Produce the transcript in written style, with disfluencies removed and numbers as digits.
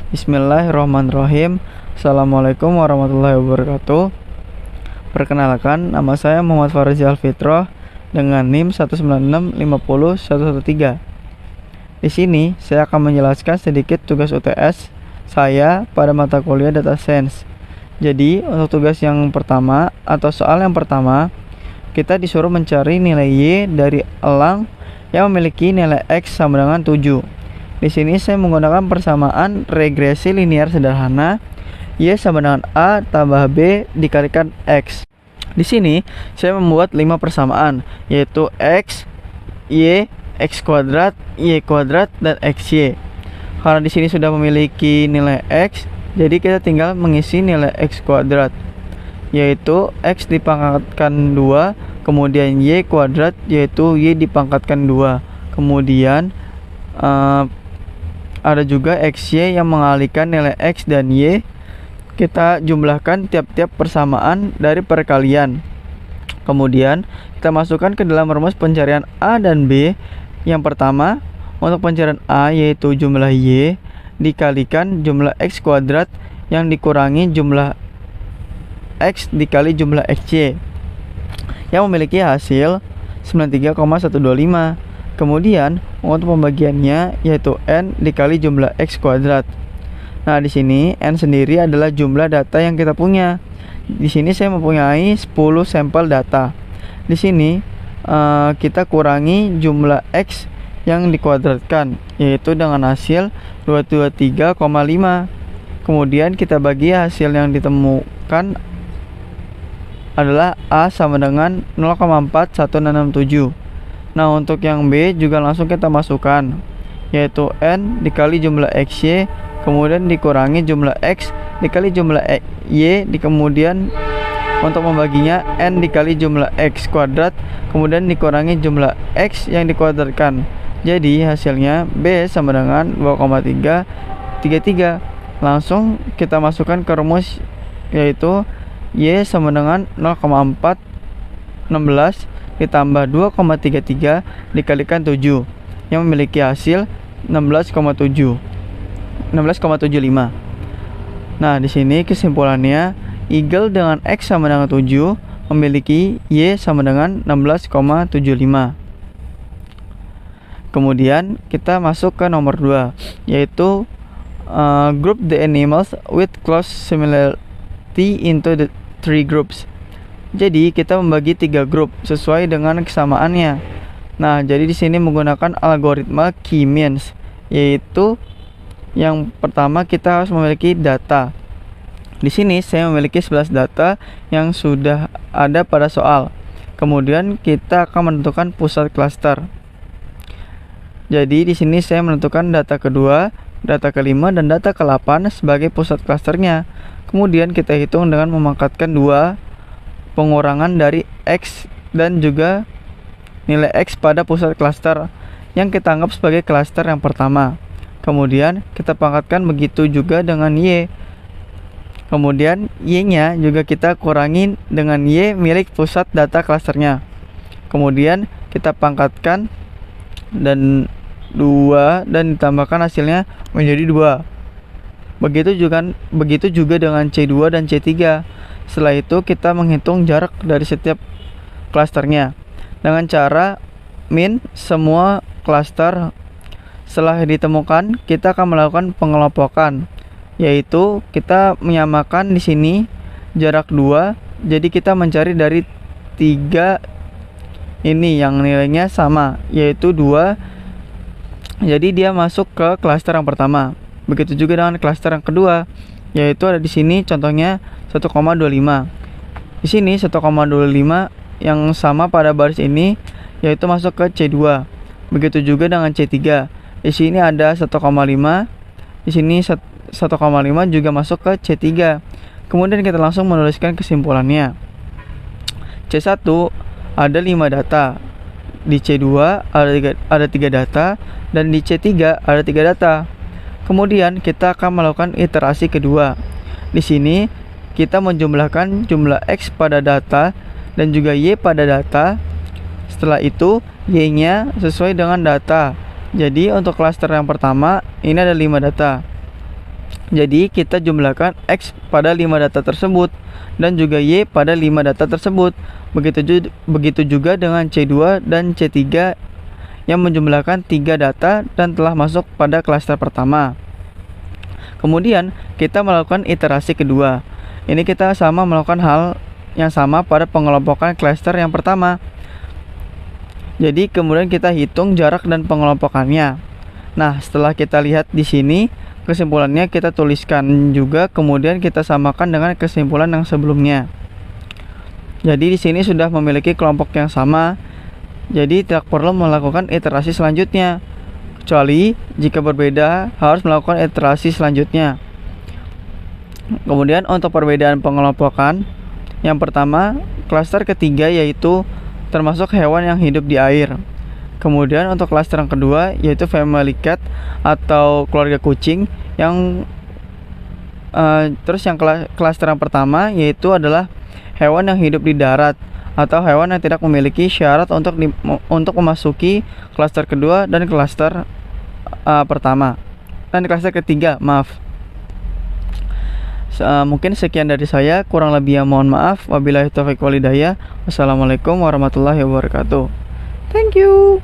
Bismillahirrahmanirrahim. Assalamualaikum warahmatullahi wabarakatuh. Perkenalkan, nama saya Muhammad Farzi Alfitroh dengan NIM 196501113. Di sini saya akan menjelaskan sedikit tugas UTS saya pada mata kuliah Data Science. Jadi, untuk tugas yang pertama atau soal yang pertama, kita disuruh mencari nilai Y dari elang yang memiliki nilai X sama dengan 7. Di sini saya menggunakan persamaan regresi linear sederhana Y sama dengan A tambah B dikalikan X. Di sini saya membuat 5 persamaan, yaitu X, Y, X kuadrat, Y kuadrat, dan XY. Karena di sini sudah memiliki nilai X, jadi kita tinggal mengisi nilai X kuadrat, yaitu X dipangkatkan 2, kemudian Y kuadrat, yaitu Y dipangkatkan 2. Kemudian ada juga XY yang mengalihkan nilai X dan Y. Kita jumlahkan tiap-tiap persamaan dari perkalian. Kemudian kita masukkan ke dalam rumus pencarian A dan B. Yang pertama, untuk pencarian A yaitu jumlah Y dikalikan jumlah X kuadrat yang dikurangi jumlah X dikali jumlah XY, yang memiliki hasil 93,125. Kemudian untuk pembagiannya yaitu N dikali jumlah X kuadrat. Nah, di sini N sendiri adalah jumlah data yang kita punya. Di sini saya mempunyai 10 sampel data. Di sini kita kurangi jumlah X yang dikuadratkan, yaitu dengan hasil 223,5. Kemudian kita bagi hasil yang ditemukan adalah A sama dengan 0,4167. Nah, untuk yang B juga langsung kita masukkan, yaitu N dikali jumlah XY, kemudian dikurangi jumlah X dikali jumlah Y, kemudian untuk membaginya N dikali jumlah X kuadrat, kemudian dikurangi jumlah X yang dikuadratkan. Jadi hasilnya B sama dengan 2,333. Langsung kita masukkan ke rumus, yaitu Y sama dengan 0,416 ditambah 2,33 dikalikan 7, yang memiliki hasil 16,75. Nah, di sini kesimpulannya Eagle dengan X sama dengan 7 memiliki Y sama dengan 16,75. Kemudian kita masuk ke nomor 2, yaitu group the animals with close similarity into the 3 groups. Jadi kita membagi 3 grup sesuai dengan kesamaannya. Nah, jadi di sini menggunakan algoritma K-means, yaitu yang pertama kita harus memiliki data. Di sini saya memiliki 11 data yang sudah ada pada soal. Kemudian kita akan menentukan pusat klaster. Jadi di sini saya menentukan data kedua, data kelima, dan data ke-8 sebagai pusat klasternya. Kemudian kita hitung dengan memangkatkan 2 pengurangan dari X dan juga nilai X pada pusat klaster yang kita anggap sebagai klaster yang pertama. Kemudian kita pangkatkan begitu juga dengan Y. Kemudian Y-nya juga kita kurangi dengan Y milik pusat data klasternya. Kemudian kita pangkatkan dan 2 dan ditambahkan hasilnya menjadi 2. Begitu juga dengan C2 dan C3. Setelah itu kita menghitung jarak dari setiap klasternya dengan cara min semua klaster. Setelah ditemukan, kita akan melakukan pengelompokan, yaitu kita menyamakan di sini jarak 2. Jadi kita mencari dari 3 ini yang nilainya sama, yaitu 2. Jadi dia masuk ke klaster yang pertama. Begitu juga dengan klaster yang kedua, yaitu ada di sini contohnya 1,25. Di sini 1,25 yang sama pada baris ini yaitu masuk ke C2. Begitu juga dengan C3. Di sini ada 1,5. Di sini 1,5 juga masuk ke C3. Kemudian kita langsung menuliskan kesimpulannya. C1 ada 5 data. Di C2 ada 3 data dan di C3 ada 3 data. Kemudian kita akan melakukan iterasi kedua. Di sini kita menjumlahkan jumlah X pada data dan juga Y pada data. Setelah itu Y-nya sesuai dengan data. Jadi untuk klaster yang pertama ini ada 5 data. Jadi kita jumlahkan X pada 5 data tersebut dan juga Y pada 5 data tersebut. Begitu juga dengan C2 dan C3 yang menjumlahkan 3 data dan telah masuk pada klaster pertama. Kemudian kita melakukan iterasi kedua. Ini kita sama melakukan hal yang sama pada pengelompokan klaster yang pertama. Jadi kemudian kita hitung jarak dan pengelompokannya. Nah, setelah kita lihat di sini, kesimpulannya kita tuliskan juga, kemudian kita samakan dengan kesimpulan yang sebelumnya. Jadi di sini sudah memiliki kelompok yang sama. Jadi tidak perlu melakukan iterasi selanjutnya. Kecuali jika berbeda harus melakukan iterasi selanjutnya. Kemudian untuk perbedaan pengelompokan, yang pertama, klaster ketiga yaitu termasuk hewan yang hidup di air. Kemudian untuk klaster yang kedua yaitu family cat atau keluarga kucing. Terus yang klaster yang pertama yaitu adalah hewan yang hidup di darat atau hewan yang tidak memiliki syarat untuk memasuki klaster kedua dan klaster pertama dan klaster ketiga, maaf. Mungkin sekian dari saya, kurang lebih mohon maaf. Wabillahi taufiq wal hidayah. Wassalamualaikum warahmatullahi wabarakatuh. Thank you.